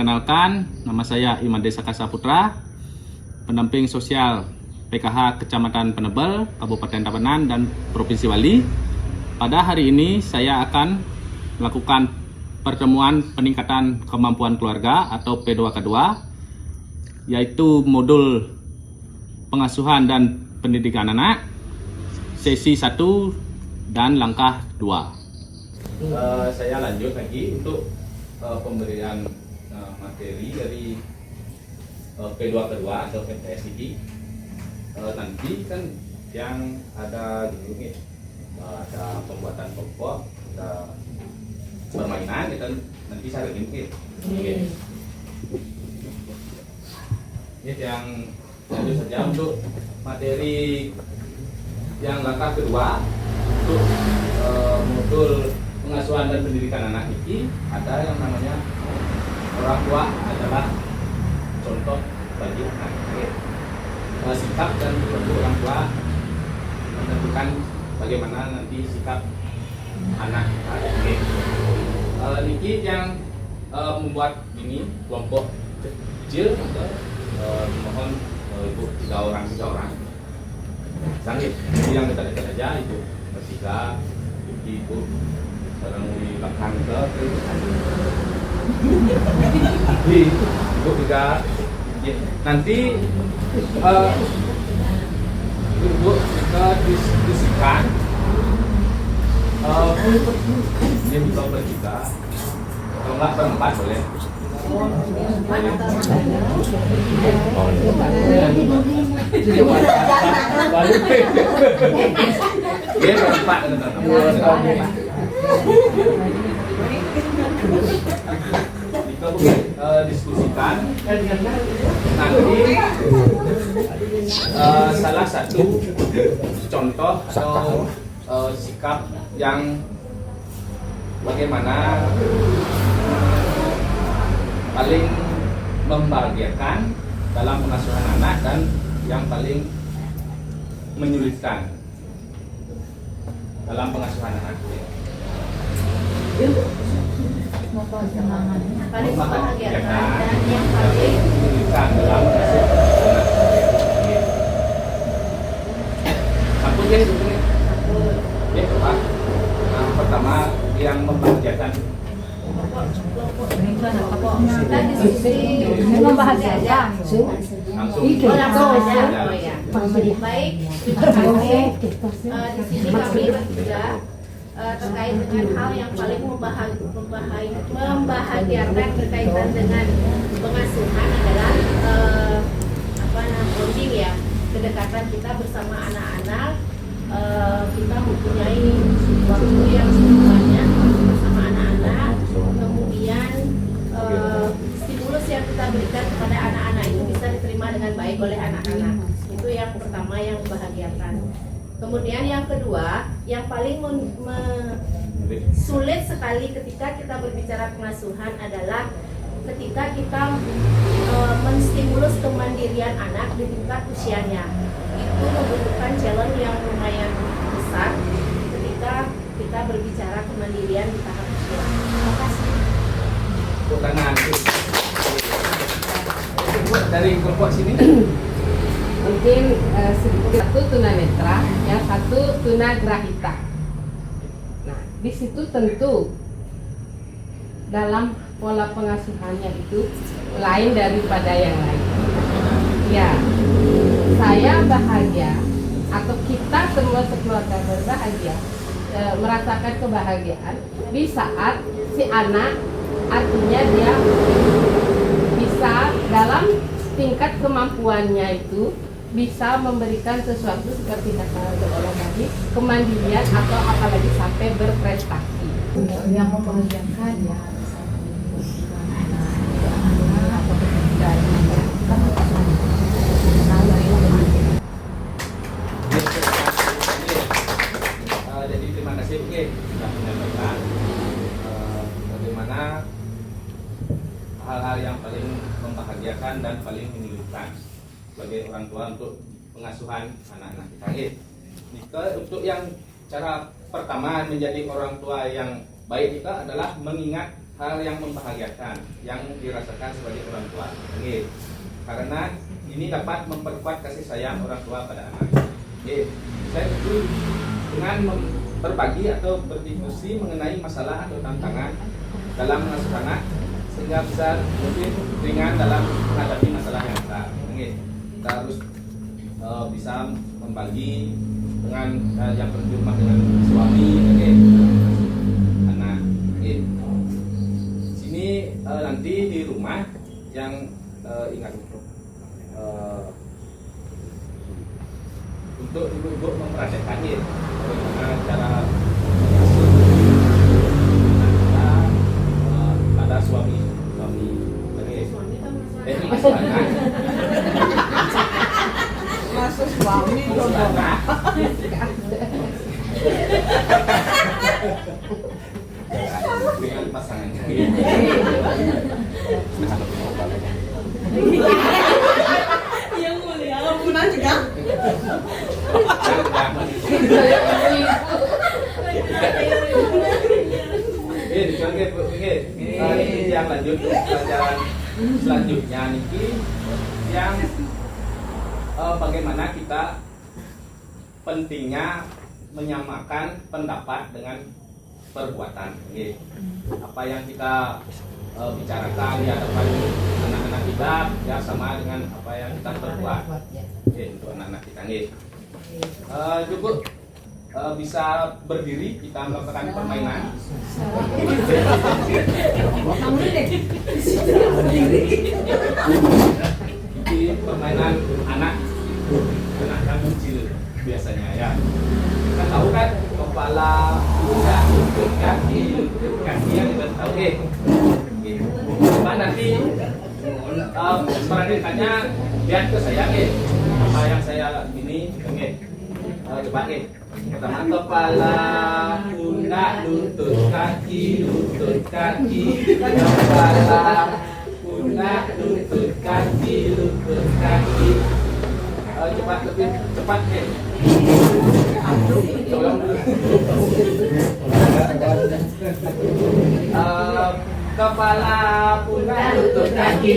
Perkenalkan, nama saya Iman Desa Kasaputra, pendamping sosial PKH Kecamatan Penebel, Kabupaten Tabanan, dan Provinsi Bali. Pada hari ini saya akan melakukan pertemuan peningkatan kemampuan keluarga atau P2K2, yaitu modul pengasuhan dan pendidikan anak, sesi 1 dan langkah 2. Saya lanjut lagi untuk pemberian materi dari P2K2 atau PTS ini. Nanti kan yang ada dulu nih, ada pembuatan pokok, ada permainan, kita nanti saya lagi ini yang lanjut saja untuk materi yang langkah kedua untuk modul pengasuhan dan pendidikan anak ini. Ada yang namanya orang tua adalah contoh bagi anak. Sikap dan perilaku orang tua menentukan bagaimana nanti sikap anak. Niki yang membuat ini kelompok kecil, mohon ibu 3 orang. Sangit yang dekat-dekat aja, ibu bertiga, ibu sekarang di belakang ke ibu juga nanti ibu kita diskusikan ini bisa bertiga kalau nggak berempat boleh. Dia berempat diskusikan nanti salah satu contoh atau sikap yang bagaimana paling membahagiakan dalam pengasuhan anak dan yang paling menyulitkan dalam pengasuhan anak. Paling membahagiakan dan yang paling menyulitkan dalam pengasuhan anak. Satu ya, Pak. Pertama yang membahagiakan. kita diskusi membahagiakan Langsung. Baik, di sini kami bertiga terkait dengan hal yang paling membahagiakan berkaitan dengan pengasuhan adalah bonding ya, kedekatan kita bersama anak-anak. Kita mempunyai waktu yang banyak bersama anak-anak, kemudian stimulus yang kita berikan kepada anak-anak itu bisa diterima dengan baik oleh anak-anak. Itu yang pertama yang membahagiakan. Kemudian yang kedua, yang paling sulit sekali ketika kita berbicara pengasuhan adalah ketika kita menstimulus kemandirian anak di tingkat usianya. Itu membutuhkan challenge yang lumayan besar ketika kita berbicara kemandirian di tahap usia. Terima kasih. Dari kelompok sini. Mungkin sedikit, satu tunanetra, yang satu tunagrahita. Nah, di situ tentu dalam pola pengasuhannya itu lain daripada yang lain. Ya, saya bahagia atau kita semua sekeluarga berbahagia, merasakan kebahagiaan di saat si anak artinya dia bisa dalam tingkat kemampuannya itu bisa memberikan sesuatu seperti kata orang tadi, kemandirian atau apalagi sampai berprestasi. Yang membahagiakan ya jadi terima kasih sudah menyampaikan bagaimana hal-hal yang paling membahagiakan dan paling menyulitkan sebagai orang tua untuk pengasuhan anak-anak kita. Untuk yang cara pertama menjadi orang tua yang baik kita adalah mengingat hal yang membahagiakan yang dirasakan sebagai orang tua. Oke. Karena ini dapat memperkuat kasih sayang orang tua pada anak. Oke. Saya setuju dengan berbagi atau berdiskusi mengenai masalah atau tantangan dalam mengasuh anak sehingga bisa lebih ringan dalam menghadapi masalah yang besar. Oke. Kita harus bisa membagi dengan yang berjumlah dengan suami, oke, anak. Oke. Sini nanti di rumah yang ingat untuk ibu-ibu memperhatikan bagaimana cara mengasuh anak kita pada suami. Oke. Masuk anak. Masuk suami dong. Dengan pasangannya. Yang mulia, pernah juga. Ini yang lanjut pelajaran selanjutnya niki yang bagaimana kita pentingnya menyamakan pendapat dengan perbuatan. Apa yang kita bicarakan di hadapan anak-anak kita ya sama dengan apa yang kita perbuat. Untuk anak-anak kita cukup bisa berdiri kita melakukan permainan. Ini permainan anak kecil biasanya ya. Kita tahu kan kepala, pundak, lutut, kaki yang kita tahu. Coba nanti perhatikannya lihat ke saya apa yang saya ini. Coba pertama kepala, pundak, lutut, kaki, kepala, pundak, lutut, kaki. Cepat, lebih cepat tolong kepala, pundak, lutut, kaki,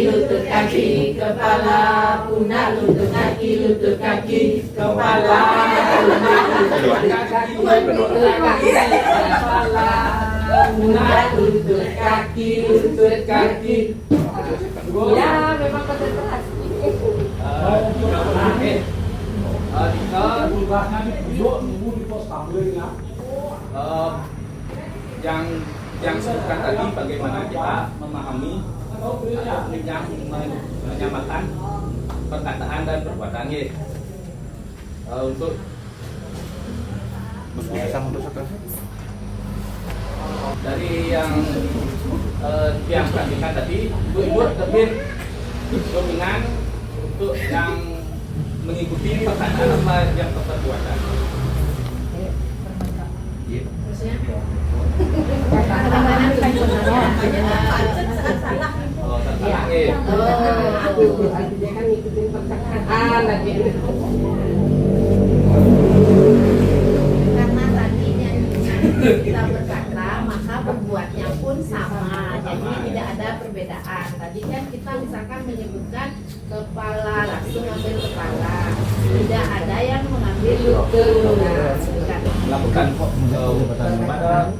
kepala, pundak, lutut, kaki, kepala, pundak, lutut, kaki, kepala, pundak, lutut, kaki. Ya, memang konsentrasi. Yang sebutkan tadi bagaimana kita memahami yang menyamakan perkataan dan perbuatan untuk dari yang perhatikan tadi ibu lebih dominan untuk yang mengikuti perkataan apa yang perbuatan. Artinya kan ngikutin perkataan lagi. Karena tadinya kita berkata maka berbuatnya pun sama, jadi tidak ada perbedaan. Tadi kan kita misalkan menyebutkan kepala, langsung ambil kepala, tidak ada yang mengambil lutut. Melakukan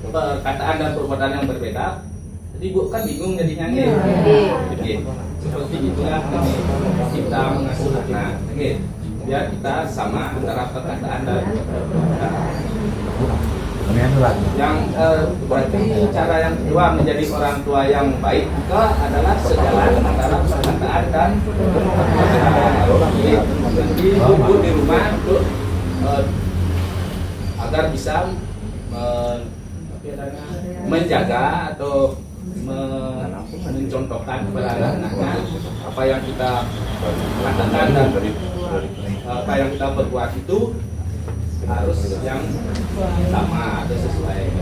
perkataan dan perbuatan yang berbeda, jadi ibu kan bingung jadinya seperti itulah kita mengasuh anak, biar kita sama antara perkataan dan perbuatan. Yang berarti cara yang kedua menjadi orang tua yang baik juga adalah sejalan antara perkataan dan perbuatan. Jadi ibu di rumah untuk agar bisa menjaga atau mencontohkan kepada anak-anaknya apa yang kita katakan dan apa yang kita berbuat itu harus yang sama atau sesuai.